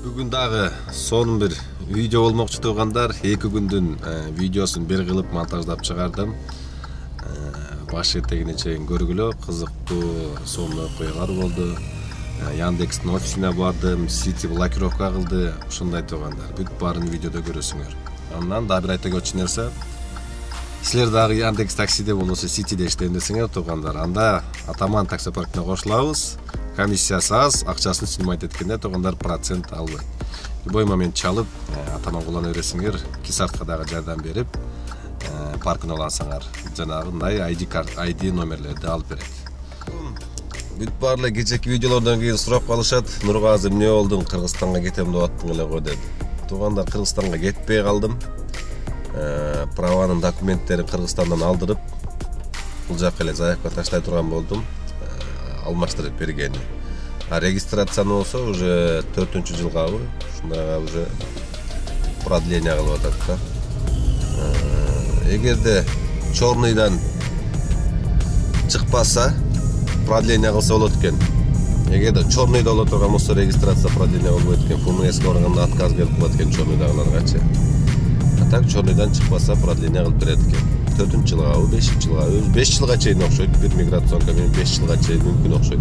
Бүгін дағы сонун bir видео болмокчу туугандар. 2 күндүн видеосун бир кылып монтаждап чыгардым. Башы тегине чейин көргүлө, кызыктуу сонун окуялар болду. Яндекстин офисине бардым, сити блокировка кылды. Ушундай туугандар. Бүт баарын видеодо көрөсүңөр. Андан да бир айта кетчү нерсе. Силер дагы Яндекс таксиде болбосо ситиде иштейм десеңер туугандар, анда Атаман такси паркине кошулабыз. Комиссиясы аз, акчасын снимать эткенде туугандар процент албайт. Любой момент чалып, Атаман куллана бересиңер, кисартка дагы жардам берип, паркын алсаңар, жанагы мындай ID номерлерди алып берет. Бүт баарлар кечээки видеолордон кийин сурап калышат, Нургазы эмне болдуң, Кыргызстанга кетем деп аттың эле го деп. Туугандар, Кыргызстанга кетпей калдым. Праванын документтерин Кыргызстандан алдырып, бул жакка эле заявка таштай турган болдум. Алмаштырып бергени. А регистрацияны болсо уже 4-жылгабы, ушундайга уже продление кылып атат да. Эгерде чорныйдан чыкпаса, продление кылса болот экен. Эгерде чорныйда боло турган болсо регистрация продление болбойт экен. ФМСке барганда отказ берип коет экен чорныйдагыларгачы. А так чорныйдан чыкпаса продление кылып берет экен. 4-жылгабы, 5-жылгабы, 5 жылга чейин окшойт. Бир миграционка менен 5 жылга чейин мүмкүн окшойт.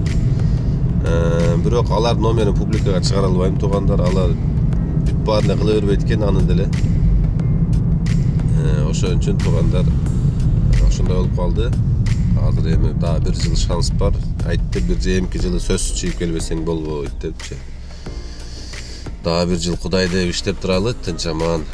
Бирок алар номерин публикага чыгара албайм туугандар. Алар бүт баарына кыла бербейт экен аны деле. Ошон үчүн туугандар ошондой болуп калды. Азыр эми дагы 1 жыл шанс бар. Айтты, бир жемки жылы сөзсүз чыгып келбесең болбойт депчи. Дагы 1 жыл Кудай деп иштеп туралы, тынчаман.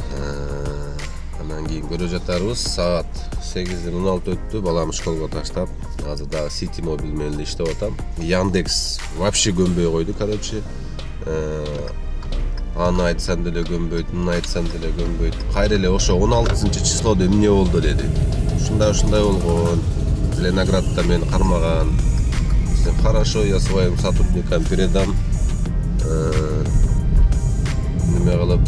Анан кийин көрө жатарбыз. Саат 8:16 өттү. Балам школго таштап, азыр дагы City Mobile менен иштеп атам. Яндекс вообще көнбөй койду, короче. Аны айтсам деле көнбөйт, муну айтсам деле көнбөйт. Кайра эле ошо 16-числода эмне болду деди. Ушундай болгон. Леноградда мени кармаган. Хорошо, я своим сотрудникам передам. Неме кылып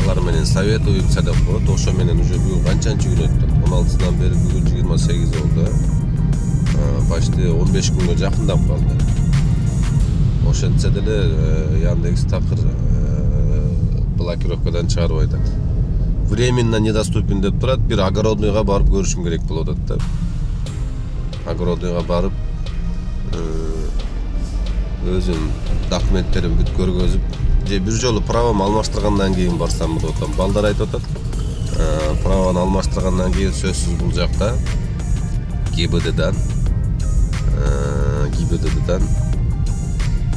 алар менен советуемся деп коет. Ошо менен уже бүгүн канчанчы күн өттү? 16-дан бери бүгүн 28 болду. Почти 15 күнгө жакындап калды. Ошентсе деле Яндекс такыр блокировкадан чыгарып айтат. Временно недоступен деп турат. Бир огородныйга барып көрүшүм керек болуп атат да. Огородныйга барып өзүм документтерин бүт көргөзүп, же бир жолу правом алмаштыргандан кийин барсам деп атам. Балдар айтып атат. Правоны алмаштыргандан кийин сөзсүз бул жакта ГИБДДдан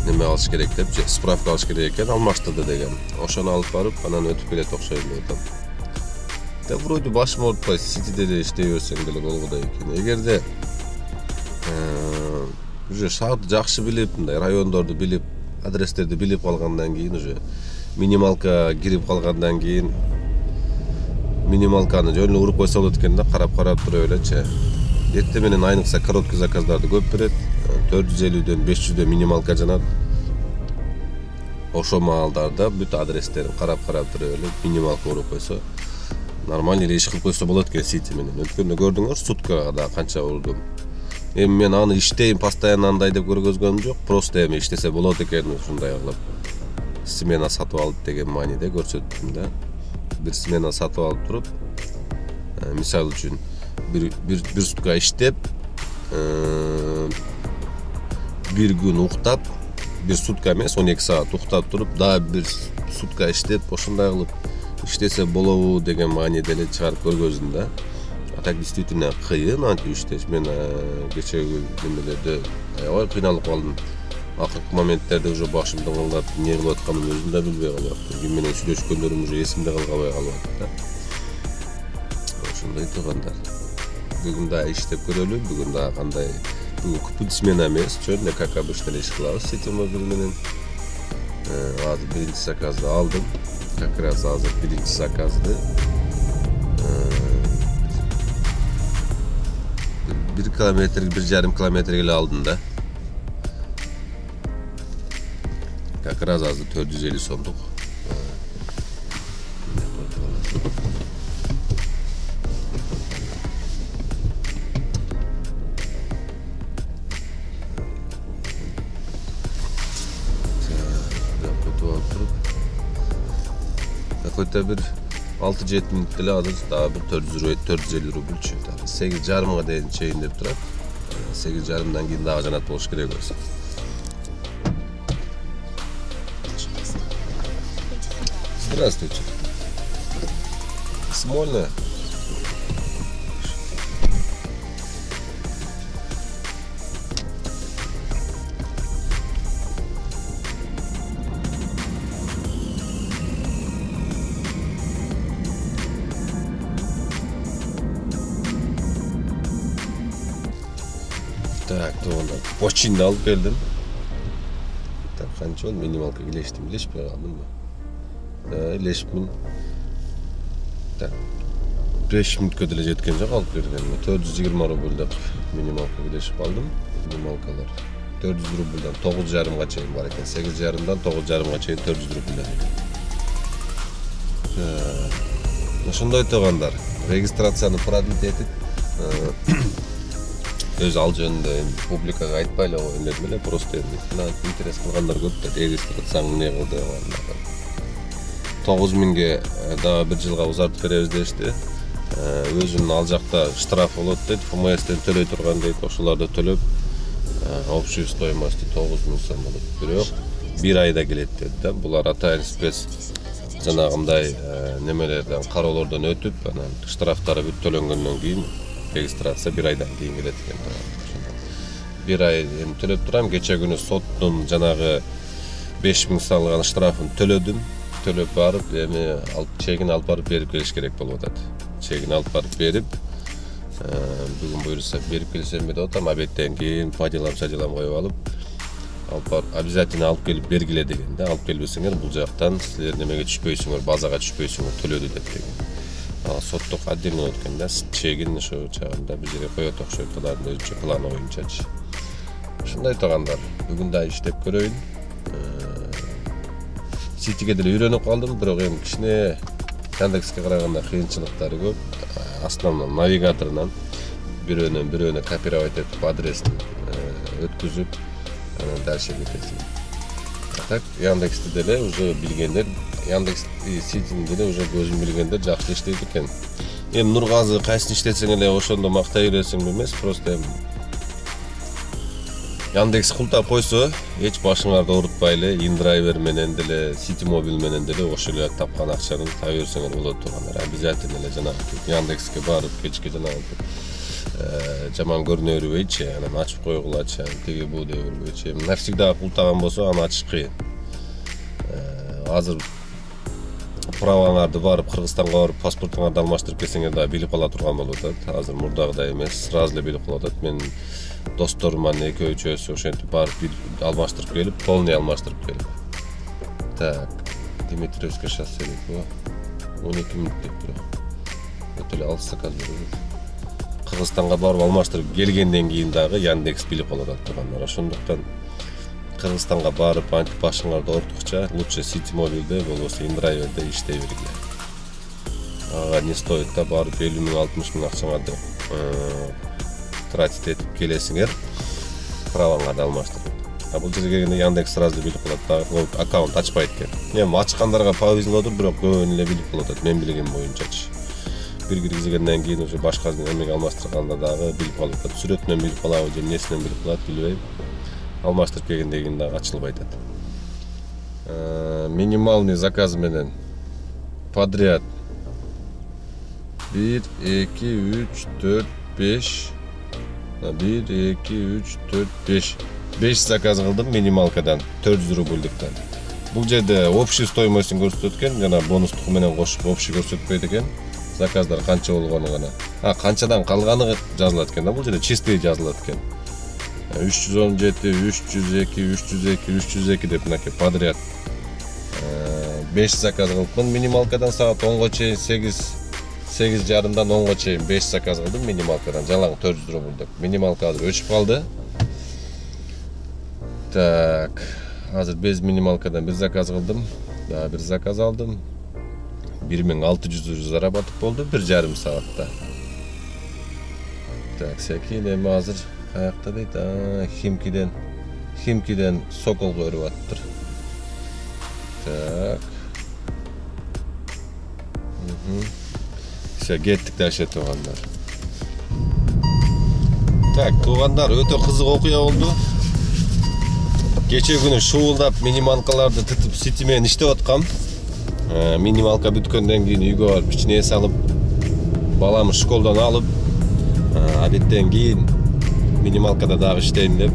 неме алыш керек деп, справка алыш керек экен, алмаштырды деген. Ошону алып барып, анан өтүп келет окшойт деп атам. Да вроде башым оорутпай, ситиде деле иштей берсең деле болгодай экен. Эгерде уже шаарды жакшы билип, мындай райондорду билип, адрестерди билип калгандан кийин уже минималка кирип калгандан кийин минималканы жөн эле уруп койсо болот экен да, карап тура элечи. Эрте менен айныкса короткий заказдарды көп берет. 450-дөн 500-дөн минималка жанат. Ошо маалдарда бүт адрестерин карап тура эле минималка уруп койсо нормально эле иш кылып койсо болот экен сити менен. Өткөндө көрдүңөр, суткага да канча урдум. Эми мен аны иштейм, постоянно андай деп көргөзгөнүм жок. Просто эми иштесе болот экен, ушундай кылып. Смена сатып алып деген мааниде көрсөттүм да. Бир смена сатып алып туруп, мисал үчүн бир сутка иштеп, бир күн уктап, бир сутка эмес 12 саат уктап туруп, дагы бир сутка иштеп, ошондой кылып иштесе болобу деген мааниде эле чыгарып көргөздүм да. А так действительно кыйын антип иштеш. Мен кечеги күндөрдө аябай кыйналып калдым. Акыркы моменттерде уже башымды кылып, эмне кылып атканымды өзүм да билбей калыптым. Ким менен сүйлөшкөндөрүм уже эсимде калбай калып да. Ошондой туугандар. Бүгүн да иштеп көрөлү, бүгүн да кандай, бүгүн күпүт смена эмес, чөөн эле как обычно иш кылабыз City Mobile менен. Азыр биринчи заказды алдым. Как раз азыр биринчи заказды 1 километр, 1,5 километрге эле алдым да. Как раз азыр 450 сомдук. Köte bir 6-7 minut dile alır, daha bir 450 rubl. 8,5'a değin çeyin dep turat. 8,5'dan keyin daha janat boluş керек өзü. Здравствуйте. Смольная. Так, doğru. Починді алып келдім. Так, қанша ол минималка илештім, илешпей қалдым ба? Илешпін. Так, 5 минутқа деле жеткен жоқ алып бергеніме. 420 рубльдеп минималка илешіп алдым. Минималкалар 400 рубльдан 9,5-ға чейін бар екен. 8,5-дан 9,5-ға чейін 400 рубльден екен. Ошондой туугандар, регистрацияны продлить этип өз ал жөнүндө публикага айтпайлы коеюн дедим эле, просто интерес кылгандар көп да, регистрацияң эмне кылды деп. 9000ге дагы 1 жылга узартып беребиз дешти. Өзүнүн ал жакта штраф болот дейт, ФМСтен төлөй турган дейт, ошолорду төлөп, общий стоимости 9000 сом болот. Бирок 1 айда келет дейт да. Булар атайын спец жанагындай немелерден, кароолордон өтүп, анан штрафтары бүт төлөнгөндөн кийин регистрация 1 айдан кейін келет экен. 1 ай төлөп турам, кече күнү соттун жанагы 5000 салган штрафын төлөдүм. Төлөп барып, эми чегин алып барып берип келиш керек болуп атат. Чегин алып барып берип, бүгүн буюрса берип келсем деп атам, абеттен кийин падилам коюп алып барып обязательно алып келип бергиле деген да. Алып келбесеңер бул жактан силер немеге түшпөйсүңөр, базага түшпөйсүңөр, төлөдү деп деген. Соттук отдельно өткөндө чегин ошо чагында биз жерге коет окшойт, алардын өзүнчө планы боюнчачы. Ушундай туугандар, бүгүн да иштеп көрөйүн. Ситиге деле үйрөнүп калдым, бирок эми кичине Яндекске караганда кыйынчылыктары көп. Основной навигаторунан бирөөнө копировать этип адрести өткүзүп, анан дальше кетесиң. Так, Яндексти деле уже билгендер, Яндекс ситини деле уже көзүм билгендер жакшы иштейт экен. Эми Нургазы кайсын иштетсең эле ошондо мактай бересиң эмес, просто эми Яндекс култап койсо, эч башыңарды оорутпайлы, InDriver менен деле, Citymobil менен деле ошол эле тапкан акчаны таба берсеңер болот тургандар. Обязательно эле жанагы Яндекске барып, кечке жанагы жаман көрүнө бербейчи, анан ачып койгулачы, тиги бу деп бербейчи. Навсегда култаган болсо, аны ачыш кыйын. Азыр праваңарды барып, Кыргызстанга барып, паспортуңарды алмаштырып келсеңер да билип кала турган болуп атат. Азыр мурдагыдай эмес, сразу эле билип калып атат. Мен досторуман экөө-үчөөсү ошентип барып алмаштырып келип, полный алмаштырып келип. Так, Димитриевский шоссе деп, 12 минут деп бирок. Өтө эле алыс заказ берет. Кыргызстанга барып алмаштырып келгенден кийин дагы Яндекс билип калып атат тургандар. Ошондуктан Кыргызстанга барып антип башыңарды оорутукча, лучше Citymobil'de болбосо InDriver'de иштей бергиле. Ага не стоит да барып 50 000 60 000 акчаңарды тратить этип келесиңер, праваңарды алмаштырып. Бул жерге келгенде Яндекс сразу билип калат, дагы аккаунт ачпайт экен. Эми ачкандарга повезлодур, бирок көбүнө эле билип калып атат, мен билгем боюнчачы. Бир киргизгенден кийин уже башка эмеге алмаштырганда дагы билип калып атат. Сүрөтүнөн билип калабы же эмнесинен билип калат, билбейм. Алмаштырып келгенден кийин дагы ачылбай атат. Минимальный заказ менен подряд 1 2 3 4 5 1 2 3 4 5 5 заказ кылдым минималкадан 400 рубльдіктен. Бул жерде общий стоимостун көрсөтөт экен, жана бонустук менен кошуп общий көрсөтпөйт экен. Заказдар канча болгону гана. Канчадан калганы жазылат экен да, бул жерде чистый жазылат экен. 317, 302, 302, 302 деп мынакей подряд 5 заказ кылыпмын минималкадан саат 10го чейин 8:30-дан 10го чейин 5 заказ кылдым минималкадан, жалаң 400 рубль деп. Минималка азыр өчүп калды. Так, азыр без минималкадан bir заказ кылдым, дагы bir заказ алдым. 1600 заработок болду 1,5 саатта. Так, секин эми азыр каякта дейт, Химкиден Соколго өрүп аттыр. Так. Все, кеттик дальше туугандар. Так, туугандар, өтө кызык окуя болду. Кече күнү шуулдап минималкаларды тытып сити менен иштеп аткам. Минималка бүткөндөн кийин үйгө барып ичине эс алып, баламды школдан алып, абеттен кийин минималкада дагы иштейм деп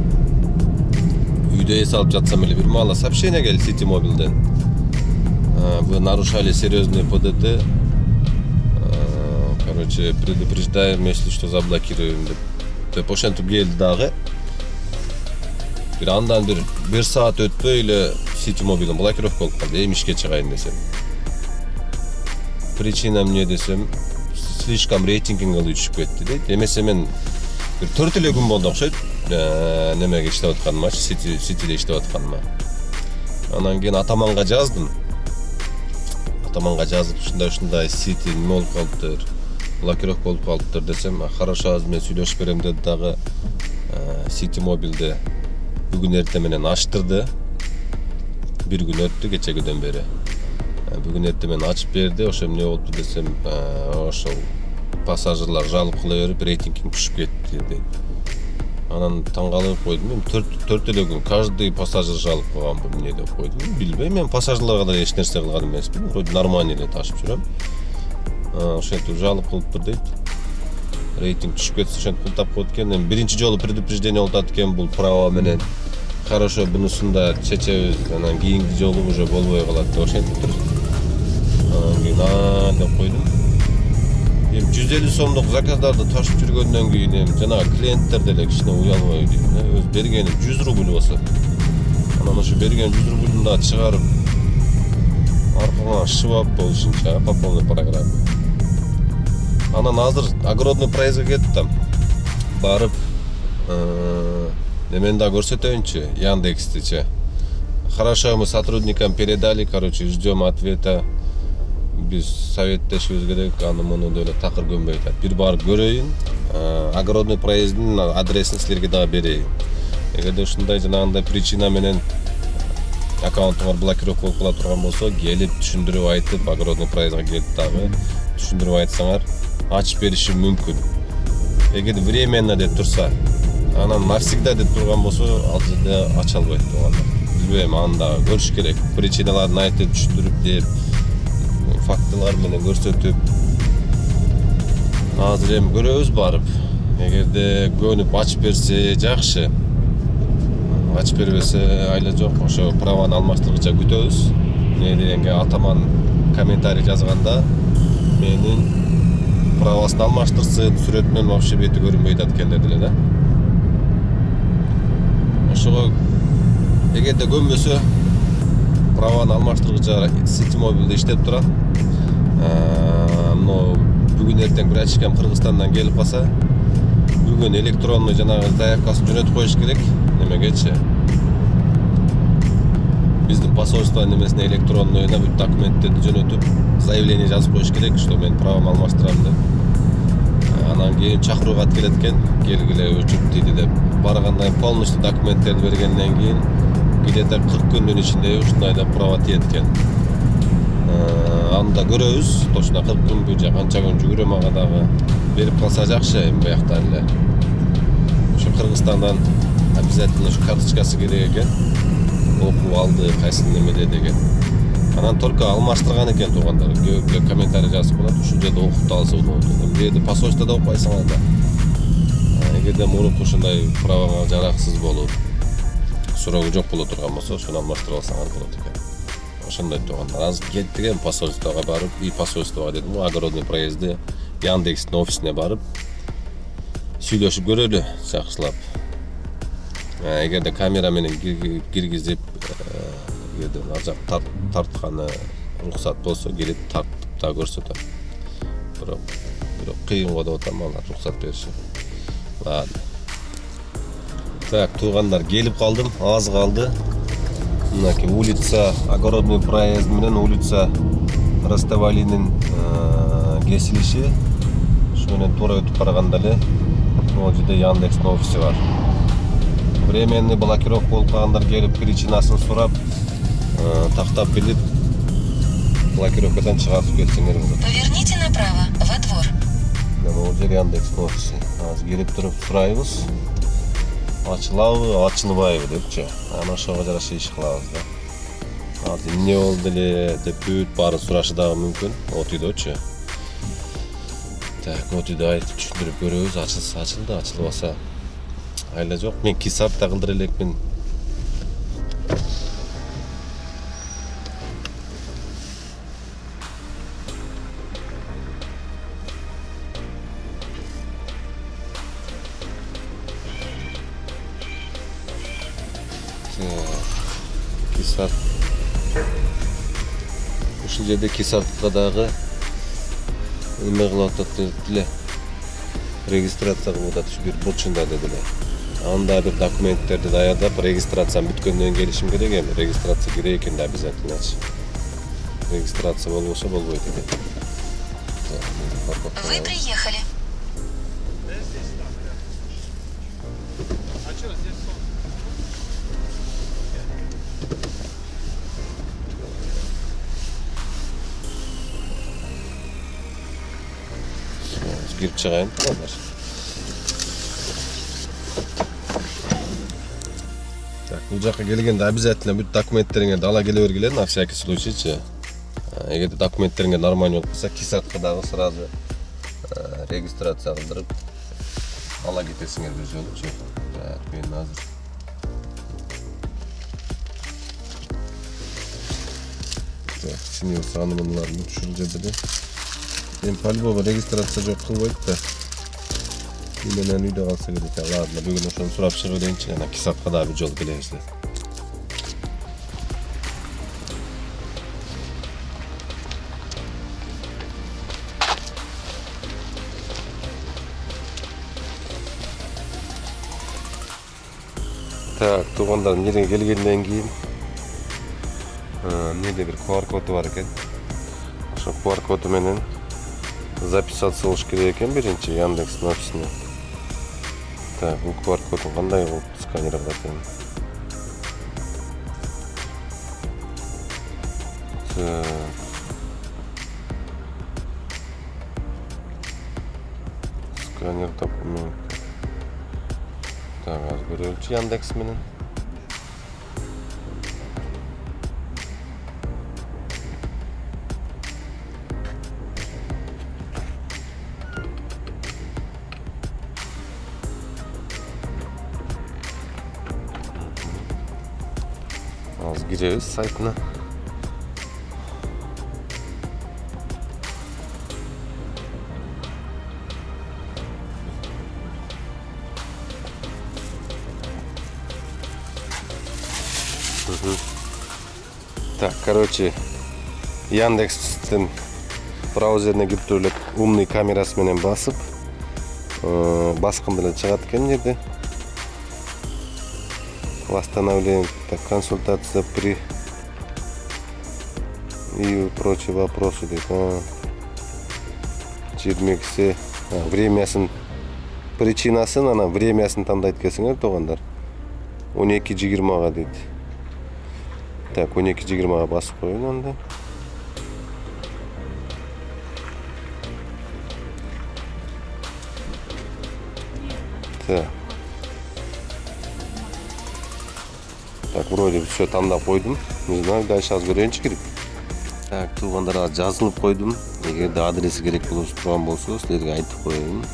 үйдө эс алып жатсам эле бир маала сообщение келди Сити Мобилден. Вы нарушали серьезные ПДТ. Короче, предупреждаем, если что, заблокируем деп ошентип келди дагы. Бир андан бир саат өтпөй эле Сити Мобилден блокировка болуп калды. Эми ишке чыгайын десем. Причина эмне десем, слишком рейтингиң düşүп кетти дейт. Эмесе мен бир 4 эле күн болду окшойт. Немеге иштеп атканыма, Ситиде иштеп атканыма. Анан кийин атаманга жаздым. Атаманга жазып, ушундай Сити неме болуп калыптыр, блокировка болуп калыптыр десем, хорошо, азыр мен сүйлөшүп берем деди дагы. Сити Мобилде бүгүн эртең менен ачтырды. Бир күн өттү кечегиден бери. Бүгүн эртең менен ачып берди. Ошо эмне болупту десем, ошол пассажирлар жалып кыла берип рейтингиң түшүп кетти дейт. Анан таң калып койдум. Мен 4 эле күн каждый пассажир жалып калган бул эмне деп койдум. Билбейм, мен пассажирларга да эч нерсе кылган эмесмин. Вроде нормально эле ташып жүрөм. Ошентип жалып кылыптыр дейт. Рейтинг түшүп кетсе ошентип кылтап коет экен. Эми биринчи жолу предупреждение болот экен бул права менен. Хорошо, бунусунда чечебиз, анан кийинки жолу уже болбой калат деп ошентиптир. Анан кийин деп койдум. 150 сомдук заказдарды ташып жүргөндөн кийин жана клиенттер деле кичине уялбай дейт. Өз бергени 100 рубль болсо. Анан ошо берген 100 рубльдү да чыгарып аркаңа шыбап болушунча по полной программе. Анан азыр огородный проездге кеттим. Барып немени да көрсөтөйүнчү, Яндекстичи. Хорошо, мы сотрудникам передали, короче, ждем ответа. Биз советтешибиз керек, аны муну деле такыр көмбөй атат. Бир барып көрөйүн, огородный проезддин адресин силерге дагы берейин. Эгерде ушундай жанагындай причина менен аккаунтуңар блокировка болуп кала турган болсо, келип түшүндүрүп айтып, огородный проездге келип дагы түшүндүрүп айтсаңар, ачып беришим мүмкүн. Эгер временно деп турса, анан навсегда деп турган болсо, ал жерде ача албайт турган. Билбейм, аны да көрүш керек. Причиналарын айтып, түшүндүрүп деп, фактылар менен көрсөтүп. Азыр эми көрөбүз барып. Эгерде көнүп ачып берсе жакшы. Ачып бербесе айла жок. Ошо праваны алмаштыргыча күтөбүз. Эмне дегенге атаман комментарий жазганда менин правасын алмаштырсын, сүрөтүнөн вообще бети көрүнбөй атат экен дедиле да. Ошого эгерде көнбөсө праваны алмаштыргыча Сити Мобилде иштеп турат. Но бүгүн эртең бир ачкам Кыргызстандан келип калса, бүгүн электронный жанагы заявкасын жөнөтүп коюш керек. Немегечи? Биздин посольство немесине электронныйына бүт документтерди жөнөтүп, заявление жазып коюш керек, что мен правамды алмаштырам деп. Анан кийин чакырууга келет экен, келгиле өчүп дейди деп. Барганда полностью документтерди бергенден кийин где-то 40 күндүн ичинде ушундай да права тиет экен. Аны да көрөбүз. Точно 40 күнбү же канча күн жүгүрөм ага дагы берип калса жакшы эми бияктан эле. Ошо Кыргызстандан обязательно ушу карточкасы керек экен. Окуп алды, кайсын немеде деген. Анан только алмаштырган экен туугандар. Көп комментарий жазып коет, ушул жерде окуп алса болот. Бирде посольствода окуйсаң анда. Эгерде мурунку ушундай праваңа жараксыз болуп, суроо жок боло турган болсо, ошону алмаштырып алсаңар болот экен. Ошондой туугандар. Азыр кеттик посольствого барып, и посольствого дедим, огородный проездди Яндекстин офисине барып сүйлөшүп көрөлү жакшылап. Эгерде камера менен киргизип, эгерде ар жак тартканы уруксат болсо, келип тартып да көрсөтөм. Бирок кыйын го деп атам, алар уруксат бериши. Ладно. Так, туугандар, келип калдым, аз калды. Мынаки улица Огородный проезд менен улица Ростовалинин кесилиши. Ушу менен туура өтүп барганда эле могул жерде Яндекстин офиси бар. Временный блокировка болуп калгандар келип причинасын сурап, тактап билип блокировкадан чыгарып кетсеңер болот. Поверните направо, во двор. Бул жер Яндекстин офиси. Азыр келип туруп сурайбыз. Ачылабы, ачылбайбы депчи. Аны ошого жараша иш кылабыз да. Азыр эмне болду эле деп бүт баарын сурашы дагы мүмкүн. От үйдөчү. Так, от үйдө айтып түшүндүрүп көрөбүз. Ачылса ачылды, ачылбаса айла жок. Мен 2 саатта кылдыра элекмин. Saat ушул жерде 2 саатка дагы эме кылып атат эле. Регистрация кылып атат бир бурчунда дедиле. Анда бир документтерди даярдап, регистрацияны бүткөндөн келишим керек эми. Регистрация керек экен да обязательно. Регистрация болбосо болбойт экен. Вы приехали. Girip çıkayım. Onlar. Так, bu жаққа келгенде обязательно бүт документтериңерди ала келе бергиле, на всякий случай. Эгерде документтериңер нормально болуп калса, 2 саатка дагы сразу регистрация кылдырып ала кетесиңер бир жолучу. Так, мен азыр Так, синең санымларны түшүрүп жерде. Мен по-любому регистрация жок кылбайт да. Менен үйдө калса керек. Ладно, бүгүн ошону сурап чыгып элейинчи. Ана 2 саатка дагы бир жол келебиз. Так, туугандар, жерге келгенден кийин эмнеде бир QR коду бар экен. Ошо QR коду менен записаться болуш керек экен биринчи Яндекстин офисине. Так, бул QR кодун кандай кылып сканировать этем? Сканер документ. Так, аз көрөлүчү Яндекс менен. Az gireriz saytına. Так, короче, Яндекстин браузерине кирип туруп эле умный камерасы менен басып, баскым менен чыгат экен жерде. Восстановление, так, консультация при и прочие вопросы. Жирмексе, времясын, причинасын, ана времясын тандайт келсеңер туугандар. 12:20 дейт. Так, 12:20 басып коюн анда. Так. Так, вроде все тандап койдум. Не знаю, дальше аз көрөйүнчү кирип. Так, туугандар, жазылып койдум. Эгерде адреси керек турган болсо, силерге айтып коеюн.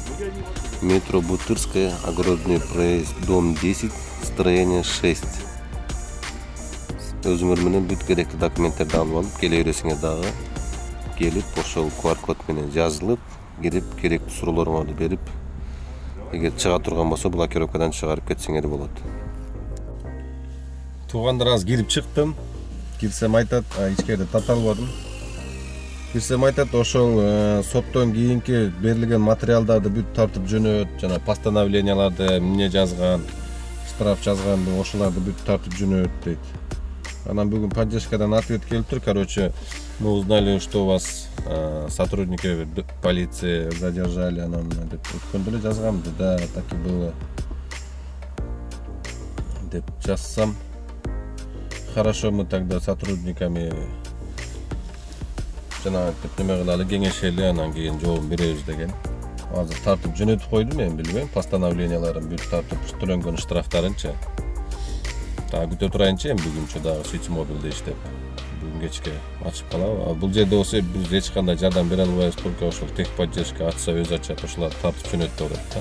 Метро Бутырская, огородный проезд, дом 10, строение 6. Өзүңөр менен бүт керектүү документтерди алып алып келе бересиңер дагы. Келип, ошол QR код менен жазылып, кирип керектүү суроолоруңарды берип, эгер чыга турган болсо блокировкадан чыгарып кетсеңер болот. Туугандар, аз кирип чыктым. Кирсем айтат, ичкерде таталбадым. Кирсем айтат, ошол соттон кийинки берилген материалдарды бүт тартып жөнөт, жана постановленияларды эмне жазган, штраф жазган, ошоларды бүт тартып жөнөт дейт. Анан бүгүн поддержкадан ответ келиптир. Короче, мы узнали, что вас сотрудники полиции задержали, анан деп өткөндө эле жазгам. Да, так и было. Деп жазсам. Хорошо, мы тогда сотрудниками жана неме кылалы кеңешели анан кийин жообун беребиз деген. Азыр тартып жөнөтүп койдум, мен билбейм, постановленияларын бүт тартып төлөнгөн штрафтарынчы. Дагы күтө турайынчы, эми бүгүнчө дагы City Mobile'де иштеп, бүгүн кечке ачып калабы. Бул жерде болсо биз эч кандай жардам бере албайбыз, только ошол техподдержка ачса өз ачат, ошолар тартып жөнөтүп берет да.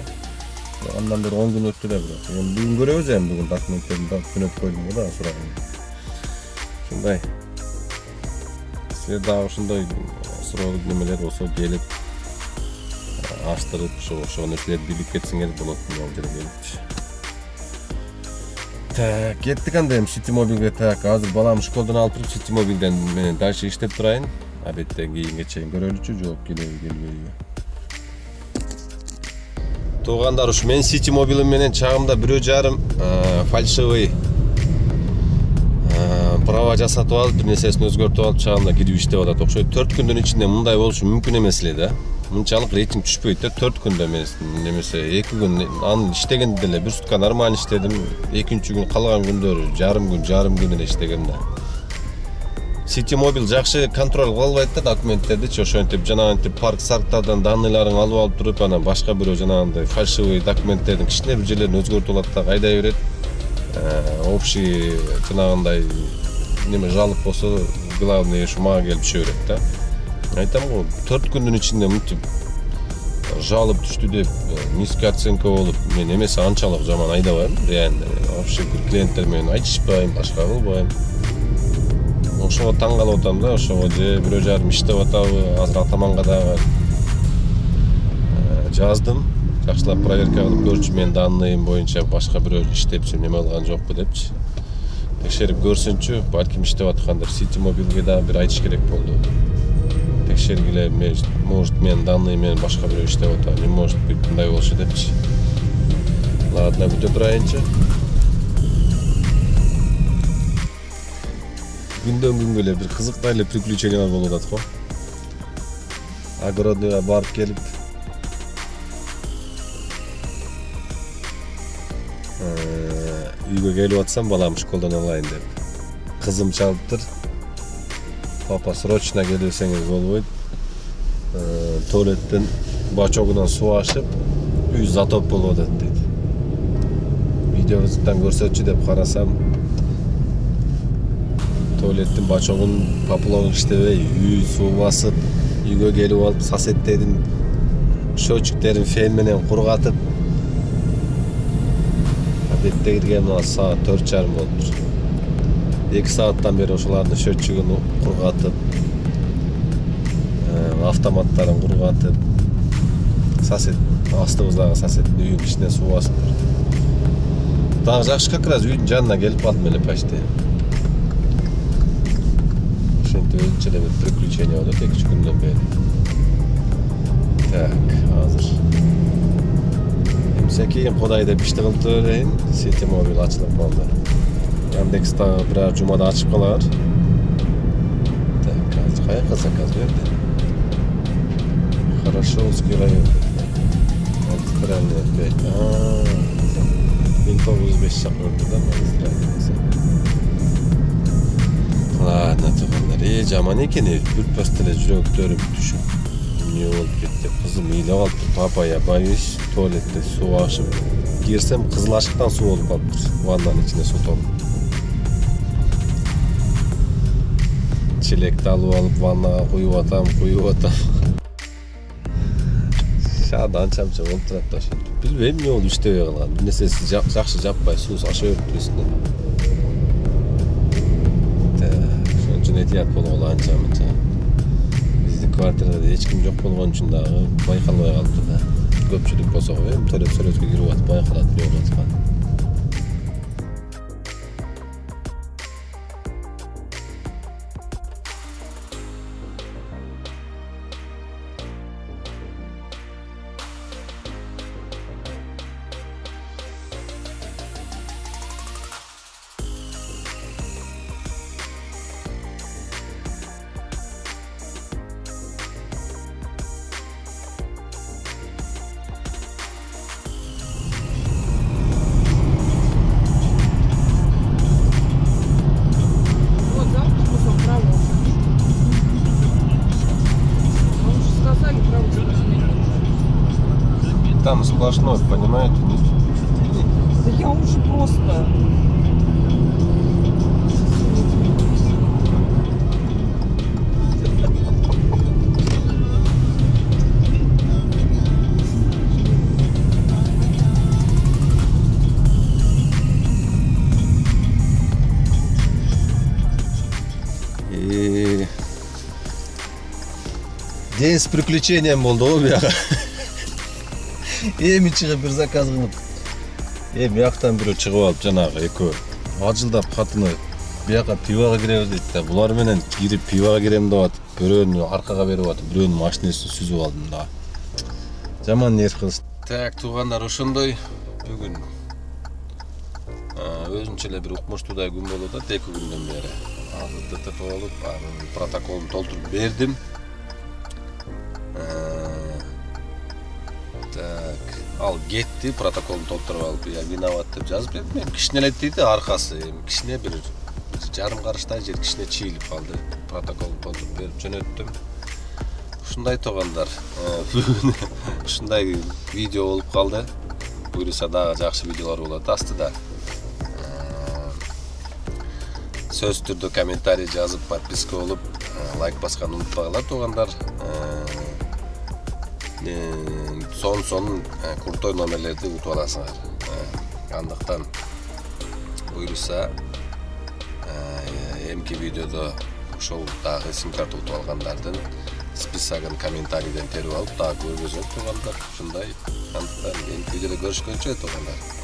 Андан бери 10 күн өттү да бирок. Эми бүгүн көрөбүз, эми бүгүн документтерди да жөнөтүп койдум да сураган. Ушундай. Силер дагы ушундай суроо немелер болсо келип аштырып, ошо нерселерди билип кетсеңер болот, бул жерге келипчи. Так, кеттик анда эми City Mobile'ге. Так, азыр балам школдан алып туруп City Mobile'ден менен дальше иштеп турайын. Абеттен кийинге чейин көрөлүчү, жооп келеби, келбейби. Туугандар, ушу мен City Mobile менен чагымда 1,5 фальшивый права жасатып алып, бир нерсесин өзгөртүп алып, чагымда кирип иштеп атат окшойт. 4 күндүн ичинде мындай болушу мүмкүн эмес эле да. Мынчалык рейтинг түшпөйт да, 4 күндө эмес, немесе 2 күн аны иштегенде эле 1 сутка нормально иштедим. 2-күн калган күндөрү жарым күн эле иштегем да. City Mobile жакшы контроль кыла албайт да документтердичи, ошентип жанагынтип парк-сарктардан данныйларын алып туруп, анан башка бирөө жанагындай фальшивый документтердин кичине бир жерлерин өзгөртүп алат да кайдай берет. Общий жанагындай неме жалып болсо, главный ушу мага келип түшө берет да. Айтам го, 4 күндүн ичинде мынтип жалып түштү деп низкий оценка болуп, мен эмесе анчалык жаман айдабайм. Реально, вообще бир клиенттер менен айтышпайм, башка кылбайм. Ошого таң калып атам да, ошого же 1,5 иштеп атабы, азыр атаманга дагы жаздым. Жакшылап проверка кылып көрчү, мен данныйым боюнча башка бирөө иштепчи, неме кылган жокпу депчи. Текшерип көрсүнчү, балким иштеп аткандыр. City Mobile'ге дагы бир айтыш керек болду. Текшергиле, может мен данный менен башка бирөө иштеп атат, не может быть мындай болушу депчи. Ладно, күтө турайынчы. Күндөн күнгө эле бир кызыктуу эле приключениялар болуп атат го. Огородныйга барып келип, үйгө келип атсам, балам школдан алайын деп. Кызым чалыптыр. Папа, срочно келсеңиз болбойт. Туалеттен бачогунан суу ашып, үй затоп болуп атат дейт. Видеодан көрсөтчү деп карасам, туалеттин бачогун поплогун иштебей, үй суу басып, үйгө келип алып, соседтердин счетчиктерин фен менен кургатып, адетте кирген саат 4:30 болуптур. 2 сааттан бери ошолардын счетчигин кургатып, автоматтарын кургатып, сосед, астыбыздагы соседдин үйүнүн ичине суу басыптыр. Дагы жакшы как раз үйдүн жанына келип калдым эле почти. Ошентип өзүнчө эле бир приключение болот 2 күндөн бери. Так, азыр эмсе кийин Кудай деп ишти кылып берейин. City Mobile ачылып калды. Яндекс дагы бир жумада ачып калар. Так, азыр каяка заказ берди? Хорошовский район. Магистральный 5. 1905 шақырды да, магистральный. Ладно, туғандар. Жаман екен, бүртпас теле жүрөктөрүм түшүп. Не болуп кетти? Кызым ыйлап алыптыр. Папа, я боюсь, туалетте суу ашып кирсем, кызыл ашыктан суу болуп калыптыр. Ваннанын ичине суу толуп. Челекти алып алып ваннага куюп атам. Анча-мынча болуп турат да ошентип. Билбейм эмне болуп иштебей калган. Бир нерсеси жакшы жаппай суу аша бериптир үстүнөн. Ошон үчүн этият болгола анча-мынча. Биздин квартирада эч ким жок болгон үчүн дагы байкалбай калыптыр да. Көпчүлүк болсо эми төлөп кирип атып байкалат болуп аткан. Он сплошной, понимаете? Да я уже просто... День с приключением болду ғой бияқа. Эми чыгып бир заказ кылып. Бияктан бирөө чыгып алып жанагы экөө ажылдап катыны бияка пивага киребиз дейт да. Булар менен кирип пивага кирем деп атып, бирөөнү аркага берип атып, бирөөнүн машинесин сүзүп алдым да. Жаман нерв кылышты. Так, туугандар, ошондой бүгүн өзүнчө эле бир укмуштуудай күн болуп атат 2 күндөн бери. Азыр ДТП болуп, протоколун толтуруп бердим. Так, ал кетти, протоколун толтуруп алып, я виноват деп жазып бердим. Мен кичинелет дейди, аркасы кичине бир жарым карыштай жер кичине чийилип калды. Протоколун толтуруп берип жөнөттүм. Ушундай туугандар, бүгүн ушундай видео болуп калды. Буюрса дагы жакшы видеолор болот астыда. Сөз түрдө комментарий жазып, подписка болуп, лайк басканды унутпагыла туугандар. Сон куртой номерлерди утуп аласыңар. Андыктан буюрса эмки видеодо ошол дагы сим карта утуп алгандардын списогун комментарийден терип алып, дагы көргөзөт туугандар. Ушундай. Андыктан эмки видеодо көрүшкөнчө туугандар.